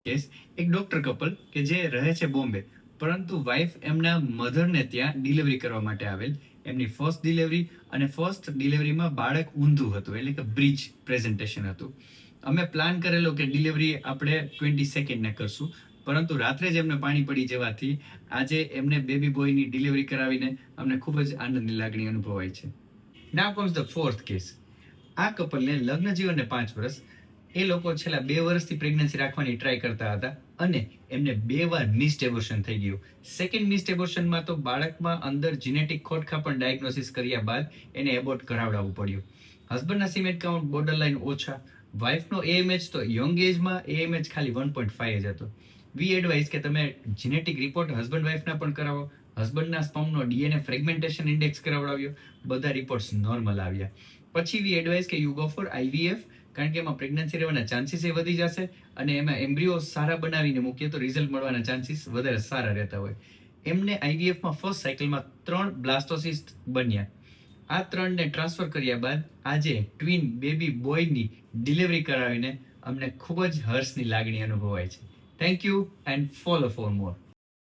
Case એક doctor couple કે જે રહે છે બોમ્બે, પરંતુ વાઇફ એમના મધરને ત્યાં ડિલિવરી કરવા માટે આવેલ. એમની ફર્સ્ટ ડિલિવરી, અને ફર્સ્ટ ડિલિવરીમાં બાળક ઊંધું હતું, એટલે કે બ્રિજ પ્રેઝન્ટેશન હતું. અમે પ્લાન કરેલો કે ડિલિવરી આપણે 22 કરશું, પરંતુ રાત્રે જ એમને પાણી પડી જવાથી આજે એમને બેબી બોયની ડિલિવરી કરાવીને અમને ખૂબ જ આનંદની લાગણી અનુભવાય છે. નાઉ કમ્સ ધ ફોર્થ કેસ. આ કપલને લગ્ન જીવનને 5 વર્ષ. એ લોકો છેલ્લા 2 વર્ષથી પ્રેગ્નન્સી રાખવાની ટ્રાય કરતા હતા, અને એમને 2 વાર મિસ્ડ એબોર્શન થઈ ગયું. સેકન્ડ મિસ્ડ એબોર્શનમાં તો બાળકમાં અંદર જીનેટિક ખોટખાપણ ડાયગ્નોસિસ કર્યા બાદ એને એબોર્ટ કરાવડાવવું પડ્યું. હસબન્ડના સિમેન્ટ કાઉન્ટ બોર્ડર લાઈન ઓછા. વાઇફનો એએમએચ તો યંગ એજમાં એએમએચ ખાલી 1.5 જ હતો. વી એડવાઇઝ કે તમે જીનેટિક રિપોર્ટ હસબન્ડ વાઇફના પણ કરાવો. હસબન્ડના સ્પર્મનો ડીએનએ ફ્રેગમેન્ટેશન ઇન્ડેક્સ કરાવડાવ્યો. બધા રિપોર્ટ્સ નોર્મલ આવ્યા. પછી વી એડવાઇઝ કે યુ ગો ફોર આઈવીએફ, કારણ કે એમાં પ્રેગ્નન્સી રહેવાના ચાન્સીસ એ વધી જશે, અને એમાં એમ્બ્રિયો સારા બનાવીને મૂકીએ તો રિઝલ્ટ મળવાના ચાન્સીસ વધારે સારા રહેતા હોય. એમને આઈવીએફમાં ફર્સ્ટ સાયકલમાં 3 બ્લાસ્ટોસિસ્ટ બન્યા. આ 3ને ટ્રાન્સફર કર્યા બાદ આજે ટ્વિન બેબી બોયની ડિલિવરી કરાવીને અમને ખૂબ જ હર્ષની લાગણી અનુભવાય છે. Thank you and follow for more.